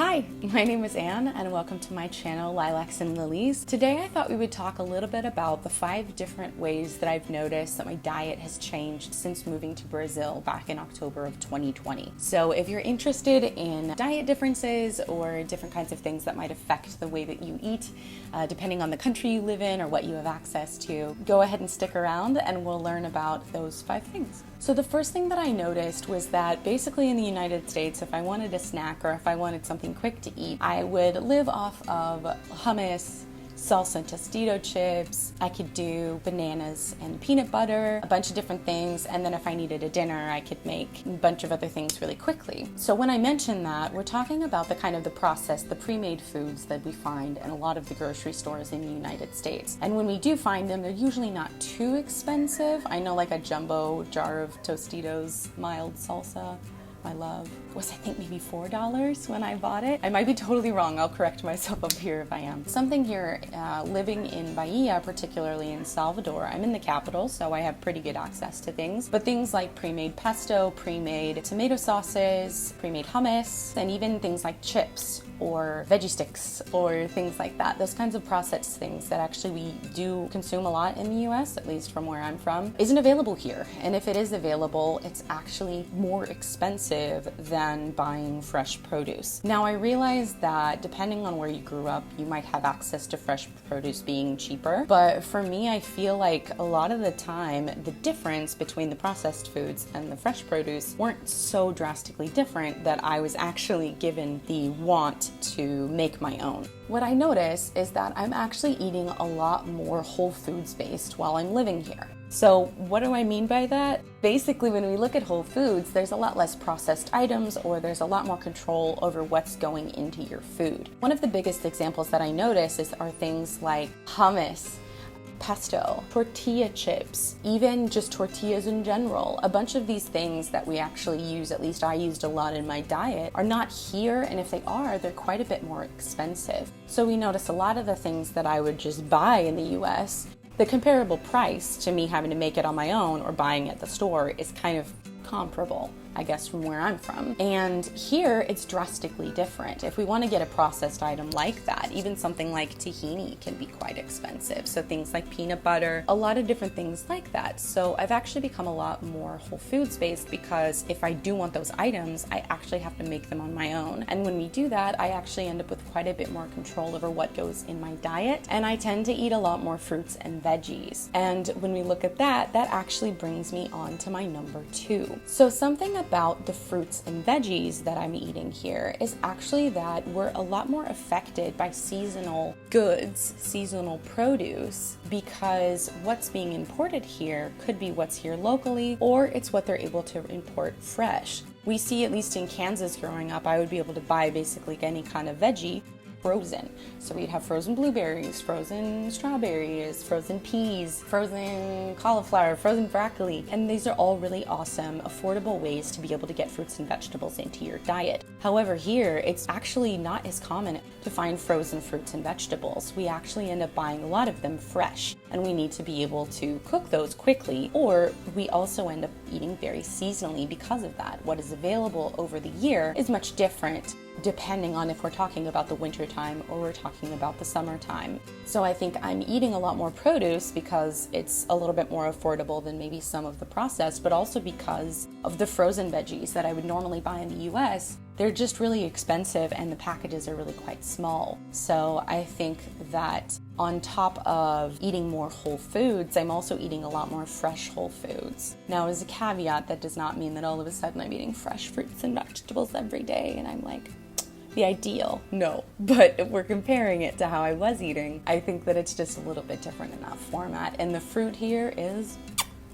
Hi, my name is Anne and welcome to my channel Lilacs and Lilies. Today I thought we would talk a little bit about the 5 different ways that I've noticed that my diet has changed since moving to Brazil back in October of 2020. So if you're interested in diet differences or different kinds of things that might affect the way that you eat, depending on the country you live in or what you have access to, go ahead and stick around and we'll learn about those 5 things. So the first thing that I noticed was that basically in the United States, if I wanted a snack or if I wanted something quick to eat, I would live off of hummus, salsa and Tostito chips. I could do bananas and peanut butter, a bunch of different things, and then if I needed a dinner, I could make a bunch of other things really quickly. So when I mention that, we're talking about the kind of the processed, the pre-made foods that we find in a lot of the grocery stores in the United States. And when we do find them, they're usually not too expensive. I know like a jumbo jar of Tostitos mild salsa, my love, was I think maybe $4 when I bought it. I might be totally wrong, I'll correct myself up here if I am. Something here, living in Bahia, particularly in Salvador, I'm in the capital, so I have pretty good access to things, but things like pre-made pesto, pre-made tomato sauces, pre-made hummus, and even things like chips or veggie sticks or things like that. Those kinds of processed things that actually we do consume a lot in the US, at least from where I'm from, isn't available here. And if it is available, it's actually more expensive than buying fresh produce. Now I realize that depending on where you grew up, you might have access to fresh produce being cheaper, but for me, I feel like a lot of the time, the difference between the processed foods and the fresh produce weren't so drastically different that I was actually given the want to make my own. What I notice is that I'm actually eating a lot more whole foods based while I'm living here. So what do I mean by that? Basically, when we look at whole foods, there's a lot less processed items or there's a lot more control over what's going into your food. One of the biggest examples that I notice are things like hummus, pesto, tortilla chips, even just tortillas in general. A bunch of these things that we actually use, at least I used a lot in my diet, are not here, and if they are, they're quite a bit more expensive. So we notice a lot of the things that I would just buy in the US, the comparable price to me having to make it on my own or buying at the store is kind of comparable, I guess, from where I'm from. And here it's drastically different. If we want to get a processed item like that, even something like tahini can be quite expensive. So things like peanut butter, a lot of different things like that. So I've actually become a lot more whole foods based because if I do want those items, I actually have to make them on my own. And when we do that, I actually end up with quite a bit more control over what goes in my diet. And I tend to eat a lot more fruits and veggies. And when we look at that, that actually brings me on to my number 2. So something about the fruits and veggies that I'm eating here is actually that we're a lot more affected by seasonal goods, seasonal produce, because what's being imported here could be what's here locally, or it's what they're able to import fresh. We see, at least in Kansas growing up, I would be able to buy basically any kind of veggie frozen. So we'd have frozen blueberries, frozen strawberries, frozen peas, frozen cauliflower, frozen broccoli. And these are all really awesome, affordable ways to be able to get fruits and vegetables into your diet. However, here, it's actually not as common to find frozen fruits and vegetables. We actually end up buying a lot of them fresh, and we need to be able to cook those quickly, or we also end up eating very seasonally because of that. What is available over the year is much different depending on if we're talking about the winter time or we're talking about the summertime. So I think I'm eating a lot more produce because it's a little bit more affordable than maybe some of the processed, but also because of the frozen veggies that I would normally buy in the US. They're just really expensive and the packages are really quite small. So I think that on top of eating more whole foods, I'm also eating a lot more fresh whole foods. Now, as a caveat, that does not mean that all of a sudden I'm eating fresh fruits and vegetables every day and I'm like, the ideal, no. But if we're comparing it to how I was eating, I think that it's just a little bit different in that format. And the fruit here is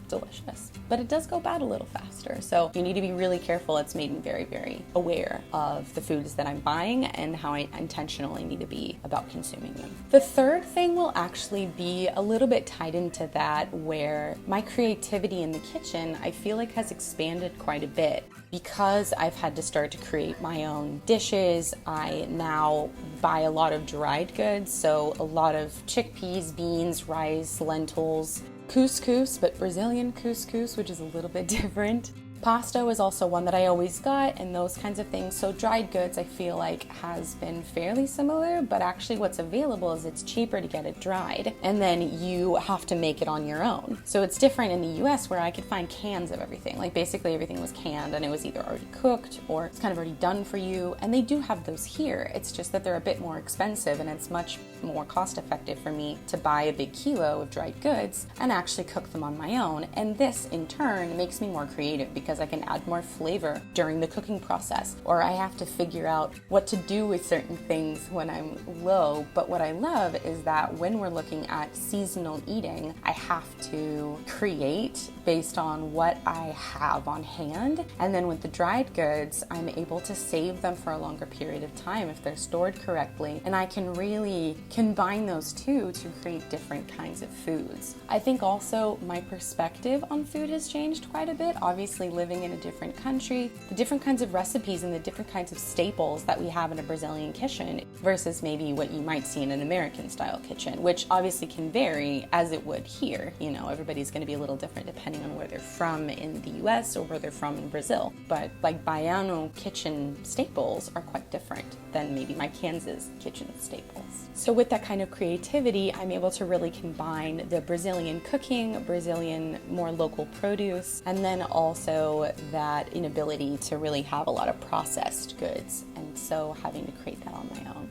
delicious, but it does go bad a little faster. So you need to be really careful. It's made me very, very aware of the foods that I'm buying and how I intentionally need to be about consuming them. The third thing will actually be a little bit tied into that, where my creativity in the kitchen, I feel like, has expanded quite a bit. Because I've had to start to create my own dishes, I now buy a lot of dried goods, so a lot of chickpeas, beans, rice, lentils, couscous, but Brazilian couscous, which is a little bit different. Pasta was also one that I always got and those kinds of things. So dried goods I feel like has been fairly similar, but actually what's available is it's cheaper to get it dried and then you have to make it on your own. So it's different in the US where I could find cans of everything. Like basically everything was canned and it was either already cooked or it's kind of already done for you. And they do have those here. It's just that they're a bit more expensive and it's much more cost effective for me to buy a big kilo of dried goods and actually cook them on my own. And this in turn makes me more creative because I can add more flavor during the cooking process, or I have to figure out what to do with certain things when I'm low. But what I love is that when we're looking at seasonal eating, I have to create based on what I have on hand. And then with the dried goods, I'm able to save them for a longer period of time if they're stored correctly. And I can really combine those two to create different kinds of foods. I think also my perspective on food has changed quite a bit. Obviously living in a different country, the different kinds of recipes and the different kinds of staples that we have in a Brazilian kitchen versus maybe what you might see in an American style kitchen, which obviously can vary as it would here. You know, everybody's going to be a little different depending on where they're from in the US or where they're from in Brazil. But like Baiano kitchen staples are quite different than maybe my Kansas kitchen staples. So with that kind of creativity, I'm able to really combine the Brazilian cooking, Brazilian more local produce, and then also that inability to really have a lot of processed goods. And so having to create that on my own.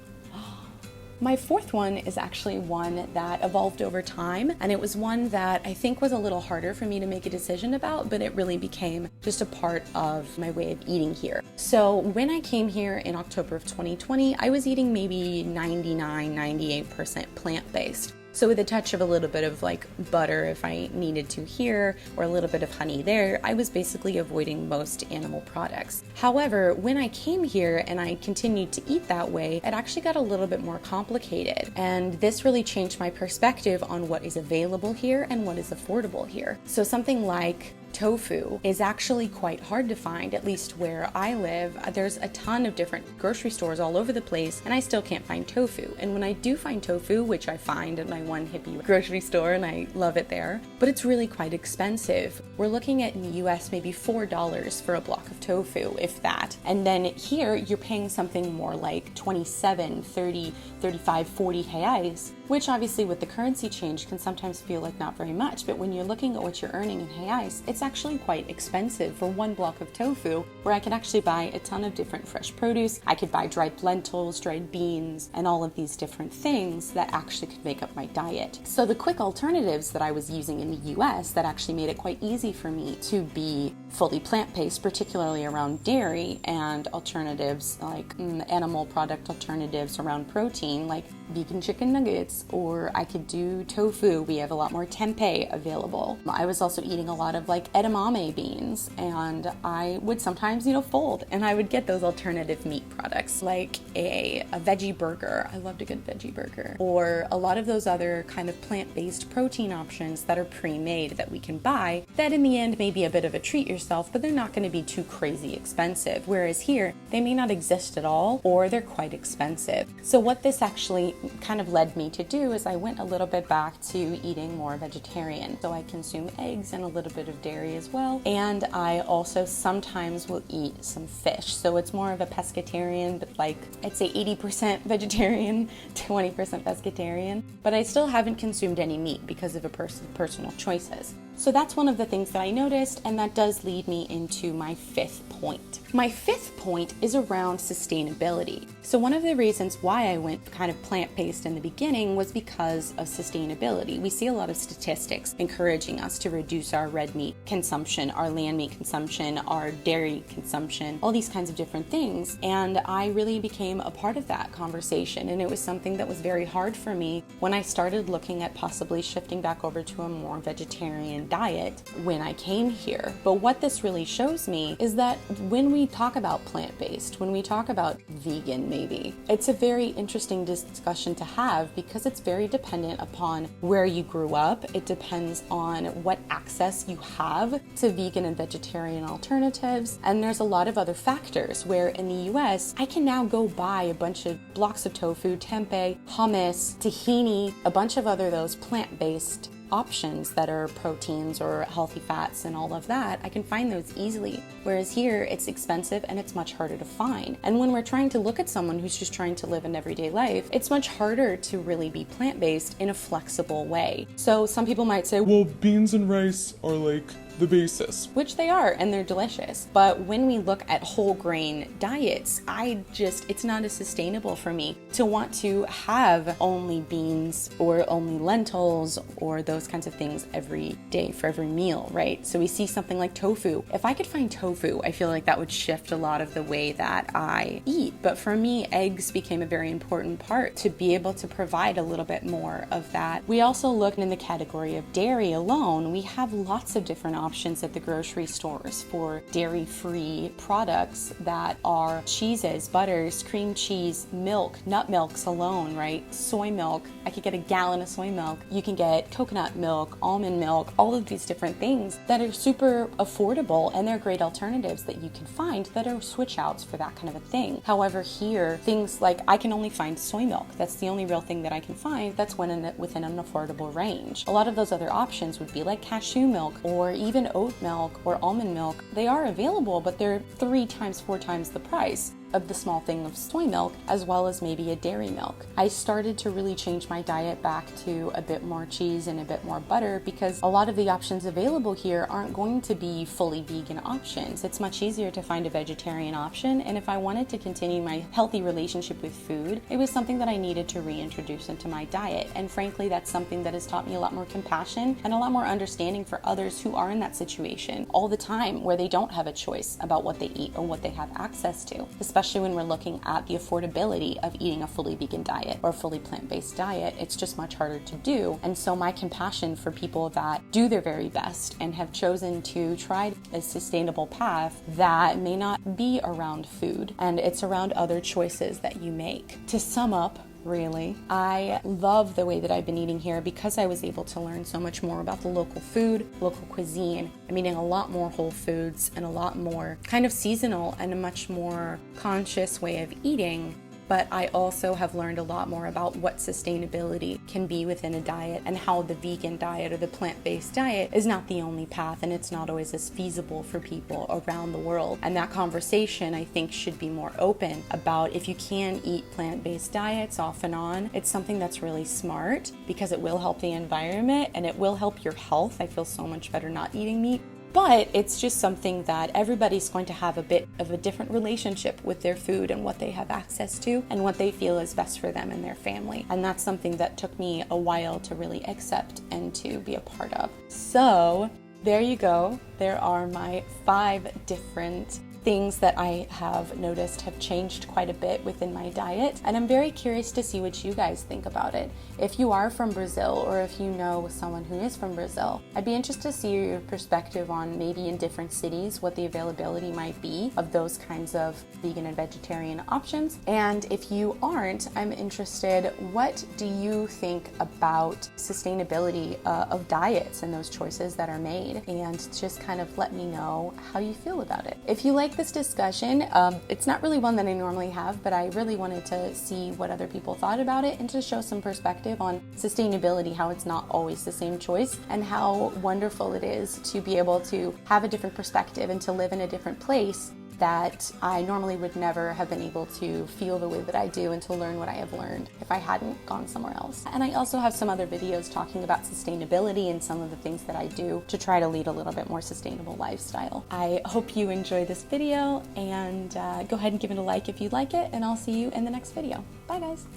My fourth one is actually one that evolved over time, and it was one that I think was a little harder for me to make a decision about, but it really became just a part of my way of eating here. So when I came here in October of 2020, I was eating maybe 98% plant-based. So with a touch of a little bit of like butter if I needed to here, or a little bit of honey there, I was basically avoiding most animal products. However, when I came here and I continued to eat that way, it actually got a little bit more complicated. And this really changed my perspective on what is available here and what is affordable here. So something like tofu is actually quite hard to find, at least where I live. There's a ton of different grocery stores all over the place, and I still can't find tofu. And when I do find tofu, which I find at my one hippie grocery store, and I love it there, but it's really quite expensive. We're looking at in the US maybe $4 for a block of tofu, if that. And then here you're paying something more like 27, 30, 35, 40 reais, which obviously with the currency change can sometimes feel like not very much, but when you're looking at what you're earning in reais, it's actually quite expensive for one block of tofu, where I can actually buy a ton of different fresh produce. I could buy dried lentils, dried beans, and all of these different things that actually could make up my diet. So the quick alternatives that I was using in the US that actually made it quite easy for me to be fully plant-based, particularly around dairy, and alternatives like animal product alternatives around protein, like vegan chicken nuggets, or I could do tofu. We have a lot more tempeh available. I was also eating a lot of like edamame beans, and I would sometimes, fold, and I would get those alternative meat products like a veggie burger. I loved a good veggie burger, or a lot of those other kind of plant-based protein options that are pre-made that we can buy that in the end may be a bit of a treat yourself, but they're not going to be too crazy expensive. Whereas here, they may not exist at all, or they're quite expensive. So what this actually kind of led me to do is I went a little bit back to eating more vegetarian. So I consume eggs and a little bit of dairy as well. And I also sometimes will eat some fish. So it's more of a pescatarian, but like I'd say 80% vegetarian, 20% pescatarian. But I still haven't consumed any meat because of personal choices. So that's one of the things that I noticed, and that does lead me into my fifth point. My fifth point is around sustainability. So one of the reasons why I went kind of plant-based in the beginning was because of sustainability. We see a lot of statistics encouraging us to reduce our red meat consumption, our land meat consumption, our dairy consumption, all these kinds of different things. And I really became a part of that conversation. And it was something that was very hard for me when I started looking at possibly shifting back over to a more vegetarian diet when I came here. But what this really shows me is that when we talk about plant-based, when we talk about vegan maybe, it's a very interesting discussion to have because it's very dependent upon where you grew up. It depends on what access you have to vegan and vegetarian alternatives. And there's a lot of other factors where in the US, I can now go buy a bunch of blocks of tofu, tempeh, hummus, tahini, a bunch of other those plant-based options that are proteins or healthy fats and all of that, I can find those easily. Whereas here, it's expensive and it's much harder to find. And when we're trying to look at someone who's just trying to live an everyday life, it's much harder to really be plant-based in a flexible way. So some people might say, well, beans and rice are like the basis. Which they are, and they're delicious. But when we look at whole grain diets, it's not as sustainable for me to want to have only beans or only lentils or those kinds of things every day for every meal, right? So we see something like tofu. If I could find tofu, I feel like that would shift a lot of the way that I eat. But for me, eggs became a very important part to be able to provide a little bit more of that. We also looked in the category of dairy alone. We have lots of different options at the grocery stores for dairy-free products that are cheeses, butters, cream cheese, milk, nut milks alone, right? Soy milk. I could get a gallon of soy milk. You can get coconut milk, almond milk, all of these different things that are super affordable, and they're great alternatives that you can find that are switch outs for that kind of a thing. However, here, things like I can only find soy milk. That's the only real thing that I can find that's within an affordable range. A lot of those other options would be like cashew milk or even oat milk or almond milk. They are available, but they're 3 times, 4 times the price of the small thing of soy milk, as well as maybe a dairy milk. I started to really change my diet back to a bit more cheese and a bit more butter because a lot of the options available here aren't going to be fully vegan options. It's much easier to find a vegetarian option, and if I wanted to continue my healthy relationship with food, it was something that I needed to reintroduce into my diet. And frankly, that's something that has taught me a lot more compassion and a lot more understanding for others who are in that situation all the time, where they don't have a choice about what they eat or what they have access to, especially when we're looking at the affordability of eating a fully vegan diet or fully plant-based diet. It's just much harder to do. And so my compassion for people that do their very best and have chosen to try a sustainable path that may not be around food, and it's around other choices that you make. To sum up, really, I love the way that I've been eating here because I was able to learn so much more about the local food, local cuisine. I'm eating a lot more whole foods and a lot more kind of seasonal and a much more conscious way of eating. But I also have learned a lot more about what sustainability can be within a diet and how the vegan diet or the plant-based diet is not the only path, and it's not always as feasible for people around the world. And that conversation, I think, should be more open about if you can eat plant-based diets off and on. It's something that's really smart because it will help the environment and it will help your health. I feel so much better not eating meat. But it's just something that everybody's going to have a bit of a different relationship with their food and what they have access to and what they feel is best for them and their family. And that's something that took me a while to really accept and to be a part of. So there you go. There are my 5 different things that I have noticed have changed quite a bit within my diet, and I'm very curious to see what you guys think about it. If you are from Brazil, or if you know someone who is from Brazil, I'd be interested to see your perspective on maybe in different cities what the availability might be of those kinds of vegan and vegetarian options. And if you aren't, I'm interested, what do you think about sustainability of diets and those choices that are made? And just kind of let me know how you feel about it. If you like this discussion, it's not really one that I normally have, but I really wanted to see what other people thought about it and to show some perspective on sustainability, how it's not always the same choice, and how wonderful it is to be able to have a different perspective and to live in a different place that I normally would never have been able to feel the way that I do and to learn what I have learned if I hadn't gone somewhere else. And I also have some other videos talking about sustainability and some of the things that I do to try to lead a little bit more sustainable lifestyle. I hope you enjoy this video, and go ahead and give it a like if you like it, and I'll see you in the next video. Bye guys.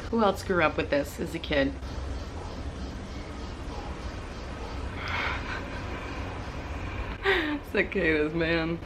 Who else grew up with this as a kid? Cicadas, man.